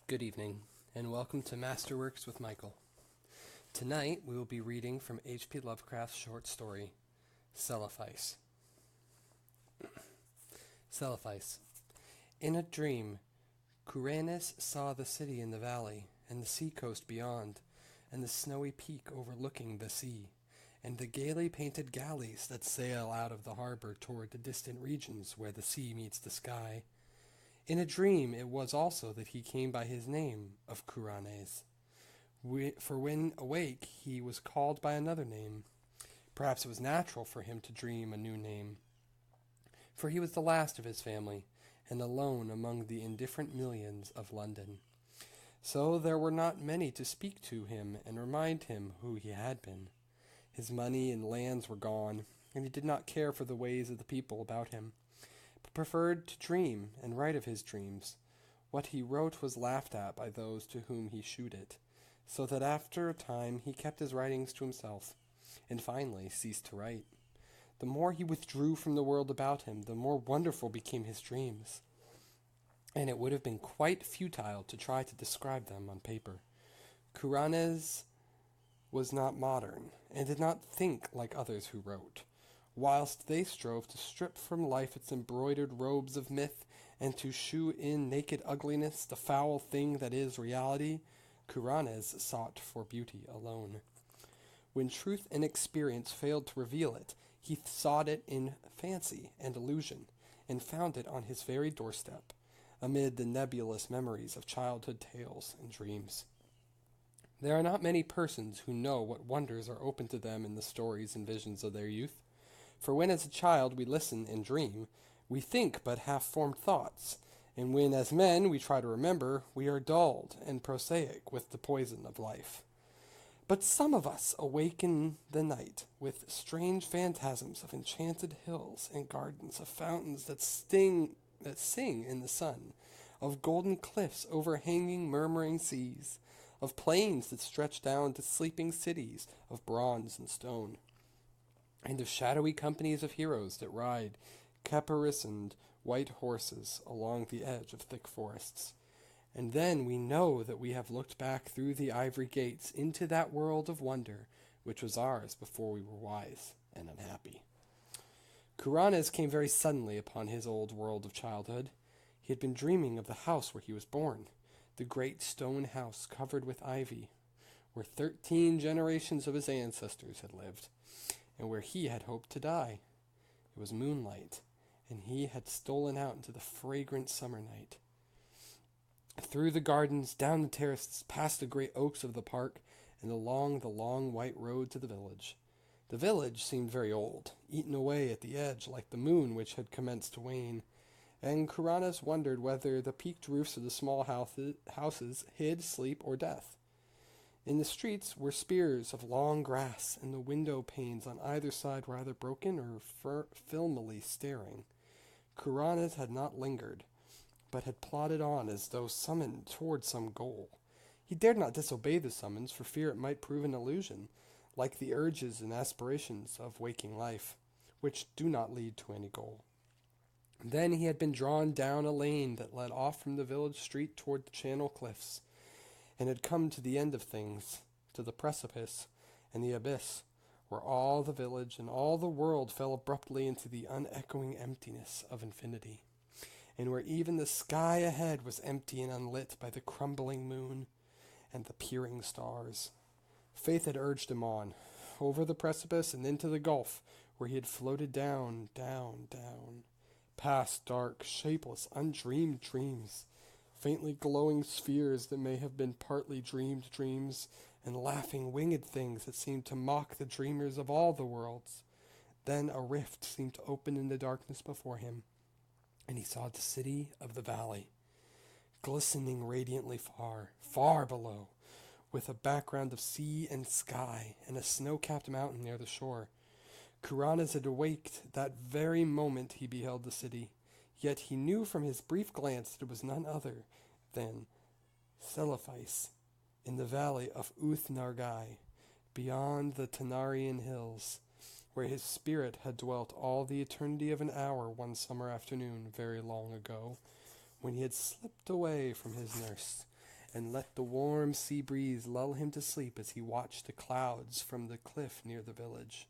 Good evening, and welcome to Masterworks with Michael. Tonight we will be reading from HP Lovecraft's short story, Celephaïs. Celephaïs. In a dream, Kuranes saw the city in the valley, and the sea-coast beyond, and the snowy peak overlooking the sea, and the gaily painted galleys that sail out of the harbor toward the distant regions where the sea meets the sky. In a dream it was also that he came by his name of Kuranes. For when awake he was called by another name. Perhaps it was natural for him to dream a new name, for he was the last of his family, and alone among the indifferent millions of London. So there were not many to speak to him and remind him who he had been. His money and lands were gone, and he did not care for the ways of the people about him, but preferred to dream and write of his dreams. What he wrote was laughed at by those to whom he shewed it, so that after a time he kept his writings to himself, and finally ceased to write. The more he withdrew from the world about him, the more wonderful became his dreams, and it would have been quite futile to try to describe them on paper. Kuranes was not modern, and did not think like others who wrote. Whilst they strove to strip from life its embroidered robes of myth, and to shew in naked ugliness the foul thing that is reality, Kuranes sought for beauty alone. When truth and experience failed to reveal it, he sought it in fancy and illusion, and found it on his very doorstep, amid the nebulous memories of childhood tales and dreams. There are not many persons who know what wonders are open to them in the stories and visions of their youth. For when as a child we listen and dream, we think but half-formed thoughts, and when as men we try to remember, we are dulled and prosaic with the poison of life. But some of us awaken the night with strange phantasms of enchanted hills and gardens, of fountains that sing in the sun, of golden cliffs overhanging murmuring seas, of plains that stretch down to sleeping cities of bronze and stone, and of shadowy companies of heroes that ride caparisoned white horses along the edge of thick forests. And then we know that we have looked back through the ivory gates into that world of wonder which was ours before we were wise and unhappy. Kuranes came very suddenly upon his old world of childhood. He had been dreaming of the house where he was born, the great stone house covered with ivy, where 13 generations of his ancestors had lived, and where he had hoped to die. It was moonlight, and he had stolen out into the fragrant summer night. Through the gardens, down the terraces, past the great oaks of the park, and along the long white road to the village. The village seemed very old, eaten away at the edge like the moon which had commenced to wane, and Kuranes wondered whether the peaked roofs of the small houses hid sleep or death. In the streets were spears of long grass, and the window panes on either side were either broken or filmily staring. Kuranes had not lingered, but had plodded on as though summoned toward some goal. He dared not disobey the summons for fear it might prove an illusion, like the urges and aspirations of waking life, which do not lead to any goal. Then he had been drawn down a lane that led off from the village street toward the Channel cliffs, and had come to the end of things, to the precipice and the abyss, where all the village and all the world fell abruptly into the unechoing emptiness of infinity, and where even the sky ahead was empty and unlit by the crumbling moon and the peering stars. Faith had urged him on, over the precipice and into the gulf, where he had floated down, down, down, past dark, shapeless, undreamed dreams, faintly glowing spheres that may have been partly dreamed dreams, and laughing winged things that seemed to mock the dreamers of all the worlds. Then a rift seemed to open in the darkness before him, and he saw the city of the valley, glistening radiantly far, far below, with a background of sea and sky, and a snow-capped mountain near the shore. Kuranes had awaked that very moment he beheld the city, yet he knew from his brief glance that it was none other than Celephaïs, in the valley of Uth-Nargai, beyond the Tanarian hills, where his spirit had dwelt all the eternity of an hour one summer afternoon very long ago, when he had slipped away from his nurse, and let the warm sea breeze lull him to sleep as he watched the clouds from the cliff near the village.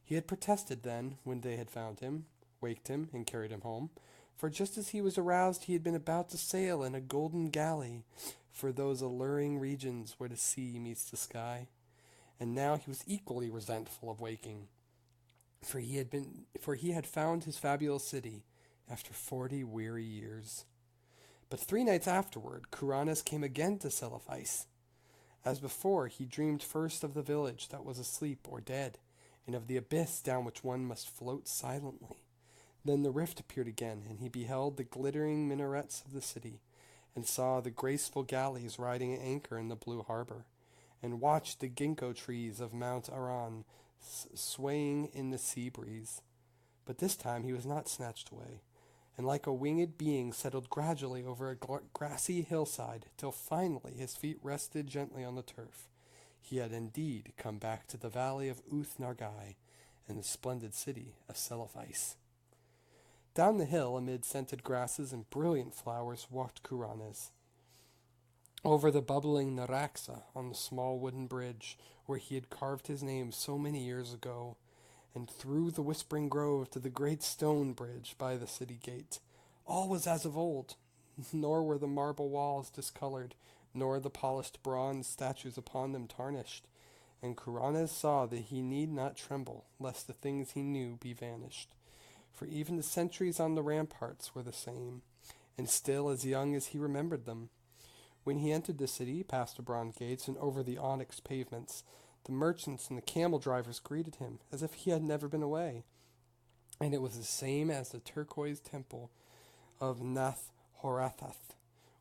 He had protested then, when they had found him, waked him, and carried him home, for just as he was aroused he had been about to sail in a golden galley for those alluring regions where the sea meets the sky. And now he was equally resentful of waking, for he had found his fabulous city after 40 weary years. But 3 nights afterward, Kuranes came again to Celephaïs. As before, he dreamed first of the village that was asleep or dead, and of the abyss down which one must float silently. Then the rift appeared again, and he beheld the glittering minarets of the city, and saw the graceful galleys riding at anchor in the blue harbor, and watched the ginkgo trees of Mount Aran swaying in the sea breeze. But this time he was not snatched away, and like a winged being settled gradually over a grassy hillside, till finally his feet rested gently on the turf. He had indeed come back to the valley of Uth-Nargai and the splendid city of Celephaïs. Down the hill, amid scented grasses and brilliant flowers, walked Kuranes. Over the bubbling Naraxa on the small wooden bridge where he had carved his name so many years ago, and through the whispering grove to the great stone bridge by the city gate. All was as of old, nor were the marble walls discolored, nor the polished bronze statues upon them tarnished, and Kuranes saw that he need not tremble, lest the things he knew be vanished. For even the sentries on the ramparts were the same, and still as young as he remembered them. When he entered the city, past the bronze gates and over the onyx pavements, the merchants and the camel drivers greeted him as if he had never been away. And it was the same as the turquoise temple of Nath-Horathath,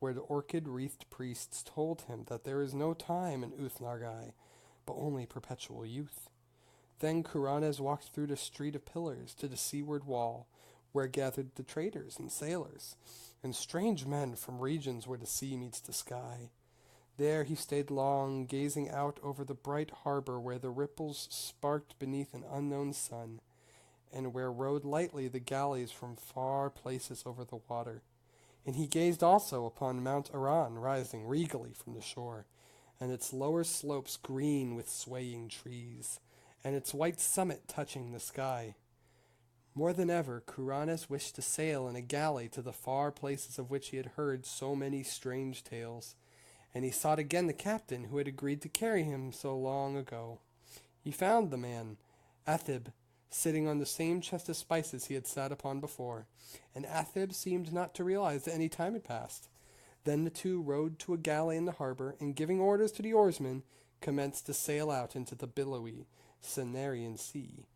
where the orchid-wreathed priests told him that there is no time in Uth-Nargai, but only perpetual youth. Then Kuranes walked through the street of pillars to the seaward wall, where gathered the traders and sailors, and strange men from regions where the sea meets the sky. There he stayed long, gazing out over the bright harbor where the ripples sparked beneath an unknown sun, and where rode lightly the galleys from far places over the water. And he gazed also upon Mount Aran rising regally from the shore, and its lower slopes green with swaying trees, and its white summit touching the sky. More than ever, Kuranes wished to sail in a galley to the far places of which he had heard so many strange tales, and he sought again the captain who had agreed to carry him so long ago. He found the man, Athib, sitting on the same chest of spices he had sat upon before, and Athib seemed not to realize that any time had passed. Then the two rowed to a galley in the harbor, and giving orders to the oarsmen, commenced to sail out into the billowy Cimmerian Sea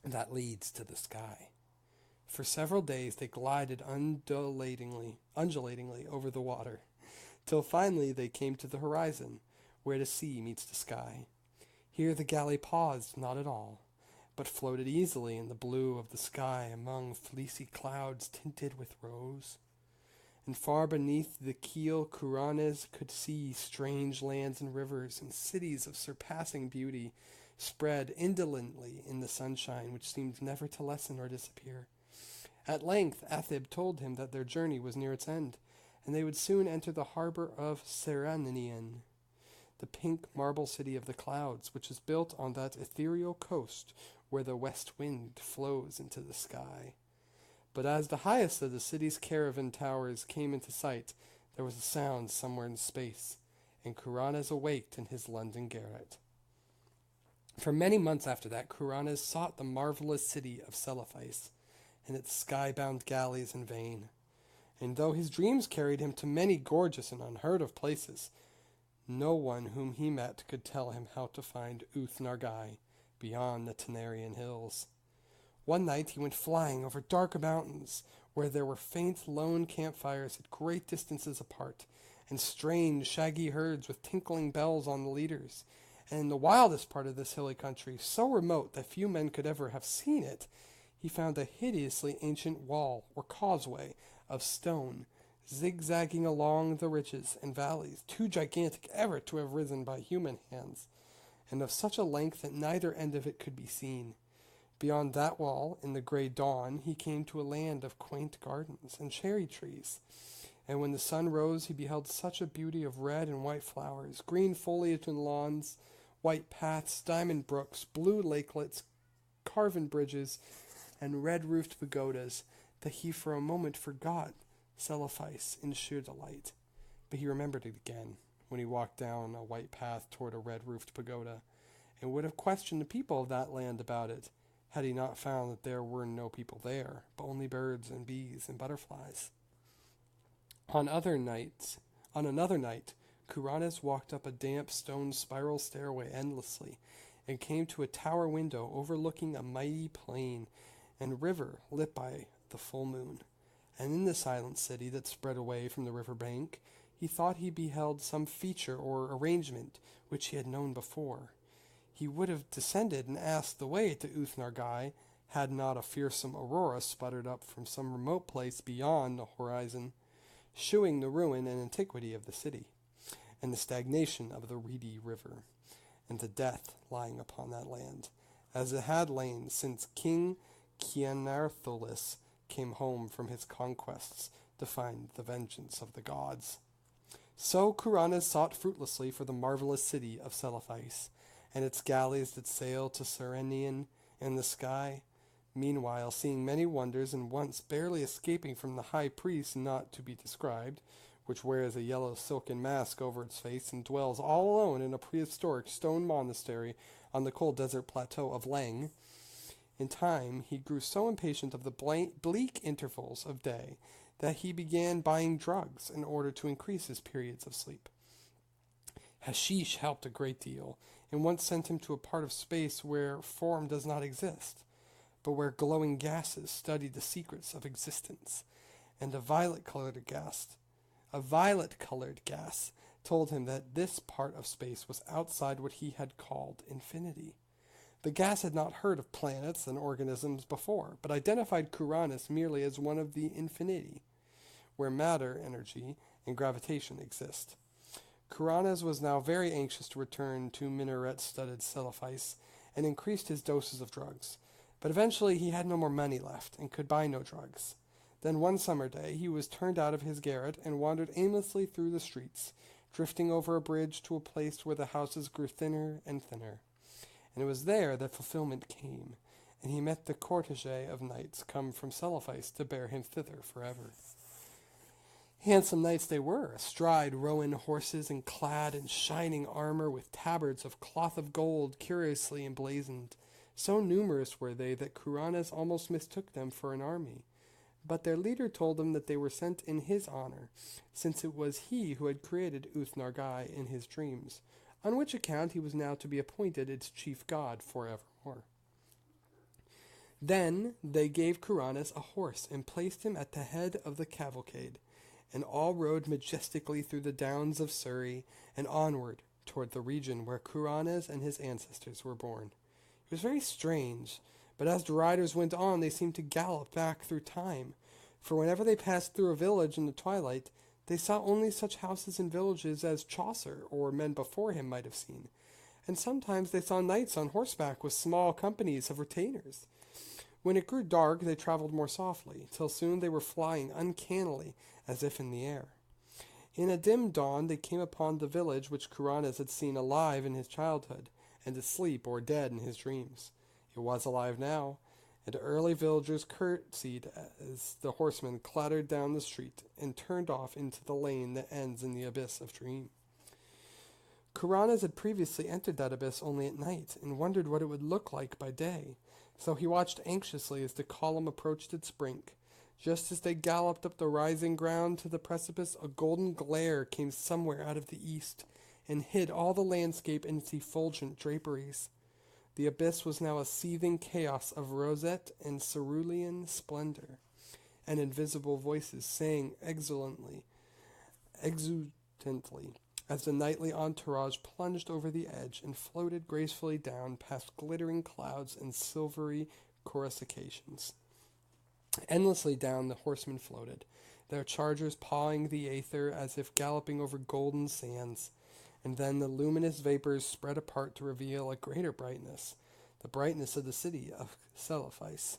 that leads to the sky. For several days they glided undulatingly over the water, till finally they came to the horizon, where the sea meets the sky. Here the galley paused not at all, but floated easily in the blue of the sky among fleecy clouds tinted with rose. And far beneath the keel Kuranes could see strange lands and rivers and cities of surpassing beauty, spread indolently in the sunshine which seemed never to lessen or disappear. At length Athib told him that their journey was near its end, and they would soon enter the harbor of Serannian, the pink marble city of the clouds, which is built on that ethereal coast where the west wind flows into the sky. But as the highest of the city's caravan towers came into sight, there was a sound somewhere in space, and Kuranes awaked in his London garret. For many months after that, Kuranes sought the marvelous city of Celephaïs and its sky-bound galleys in vain. And though his dreams carried him to many gorgeous and unheard-of places, no one whom he met could tell him how to find Uth-Nargai beyond the Tanarian hills. One night he went flying over dark mountains, where there were faint lone campfires at great distances apart, and strange shaggy herds with tinkling bells on the leaders. And in the wildest part of this hilly country, so remote that few men could ever have seen it, he found a hideously ancient wall or causeway of stone, zigzagging along the ridges and valleys, too gigantic ever to have risen by human hands, and of such a length that neither end of it could be seen. Beyond that wall, in the grey dawn, he came to a land of quaint gardens and cherry trees, And when the sun rose, he beheld such a beauty of red and white flowers, green foliage and lawns, white paths, diamond brooks, blue lakelets, carven bridges, and red-roofed pagodas, that he for a moment forgot Celephaïs in sheer delight. But he remembered it again when he walked down a white path toward a red-roofed pagoda, and would have questioned the people of that land about it, had he not found that there were no people there, but only birds and bees and butterflies. On another night, Kuranes walked up a damp stone spiral stairway endlessly, and came to a tower window overlooking a mighty plain and river lit by the full moon. And in the silent city that spread away from the river bank, he thought he beheld some feature or arrangement which he had known before. He would have descended and asked the way to Uth-Nargai, had not a fearsome aurora sputtered up from some remote place beyond the horizon, shewing the ruin and antiquity of the city, and the stagnation of the reedy river, and the death lying upon that land, as it had lain since King Kianartholis came home from his conquests to find the vengeance of the gods. So Kuranes sought fruitlessly for the marvelous city of Celephaïs, and its galleys that sail to Serenian in the sky. Meanwhile, seeing many wonders, and once barely escaping from the high priest not to be described, which wears a yellow silken mask over its face and dwells all alone in a prehistoric stone monastery on the cold desert plateau of Leng. In time, he grew so impatient of the bleak intervals of day that he began buying drugs in order to increase his periods of sleep. Hashish helped a great deal, and once sent him to a part of space where form does not exist, but where glowing gases study the secrets of existence, and a violet-colored gas told him that this part of space was outside what he had called infinity. The gas had not heard of planets and organisms before, but identified Kuranes merely as one of the infinity, where matter, energy, and gravitation exist. Kuranes was now very anxious to return to minaret-studded Celephaïs, and increased his doses of drugs. But eventually he had no more money left, and could buy no drugs. Then one summer day he was turned out of his garret, and wandered aimlessly through the streets, drifting over a bridge to a place where the houses grew thinner and thinner. And it was there that fulfillment came, and he met the cortege of knights come from Celephaïs to bear him thither forever. Handsome knights they were, astride roan horses and clad in shining armor with tabards of cloth of gold curiously emblazoned. So numerous were they that Kuranes almost mistook them for an army. But their leader told them that they were sent in his honor, since it was he who had created Uth-Nargai in his dreams, on which account he was now to be appointed its chief god forevermore. Then they gave Kuranes a horse and placed him at the head of the cavalcade, and all rode majestically through the downs of Surrey and onward toward the region where Kuranes and his ancestors were born. It was very strange, but as the riders went on they seemed to gallop back through time, for whenever they passed through a village in the twilight, they saw only such houses and villages as Chaucer or men before him might have seen, and sometimes they saw knights on horseback with small companies of retainers. When it grew dark they travelled more softly, till soon they were flying uncannily as if in the air. In a dim dawn they came upon the village which Kuranes had seen alive in his childhood, and asleep or dead in his dreams. It was alive now, and early villagers curtsied as the horsemen clattered down the street and turned off into the lane that ends in the abyss of dream. Kuranes had previously entered that abyss only at night, and wondered what it would look like by day, so he watched anxiously as the column approached its brink. Just as they galloped up the rising ground to the precipice, a golden glare came somewhere out of the east, and hid all the landscape in its effulgent draperies. The abyss was now a seething chaos of roseate and cerulean splendor, and invisible voices sang exultantly, as the knightly entourage plunged over the edge and floated gracefully down past glittering clouds and silvery coruscations. Endlessly down the horsemen floated, their chargers pawing the aether as if galloping over golden sands, and then the luminous vapors spread apart to reveal a greater brightness, the brightness of the city of Celephaïs.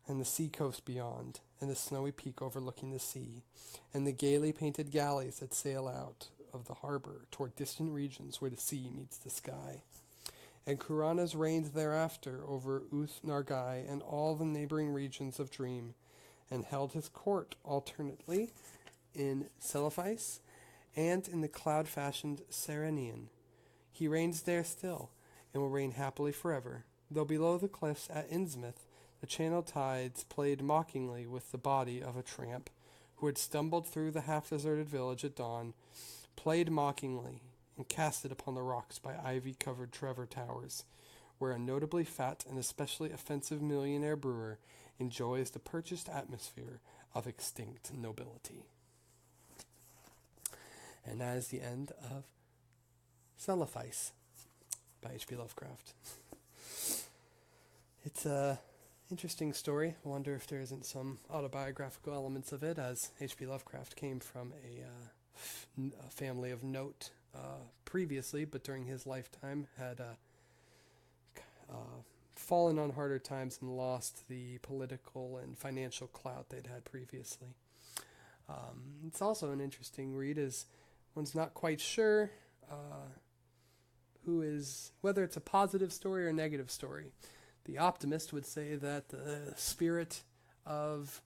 and the sea coast beyond, and the snowy peak overlooking the sea, and the gaily painted galleys that sail out of the harbor toward distant regions where the sea meets the sky. And Kuranas reigned thereafter over Uth Nargai and all the neighboring regions of Dream, and held his court alternately in Celephaïs and in the cloud-fashioned Serenian. He reigns there still, and will reign happily forever, though below the cliffs at Innsmouth the channel tides played mockingly with the body of a tramp who had stumbled through the half-deserted village at dawn, played mockingly, and cast it upon the rocks by ivy-covered Trevor Towers, where a notably fat and especially offensive millionaire brewer enjoys the purchased atmosphere of extinct nobility. And that is the end of Celephaïs by HP Lovecraft. It's a interesting story. I wonder if there isn't some autobiographical elements of it, as H.P. Lovecraft came from a family of note previously, but during his lifetime had fallen on harder times and lost the political and financial clout they'd had previously. It's also an interesting read, as one's not quite sure whether it's a positive story or a negative story. The optimist would say that the spirit of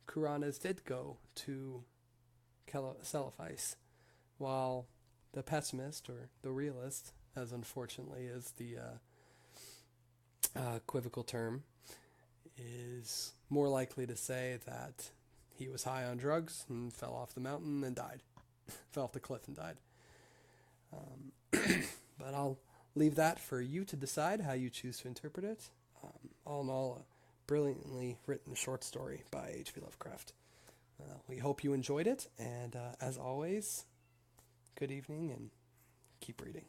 Kuranas did go to Celephaïs, while the pessimist, or the realist, as unfortunately is the equivocal term, is more likely to say that he was high on drugs and fell off the mountain and died. Fell off the cliff and died. But I'll leave that for you to decide how you choose to interpret it. All in all, a brilliantly written short story by H.P. Lovecraft. We hope you enjoyed it, and as always, good evening and keep reading.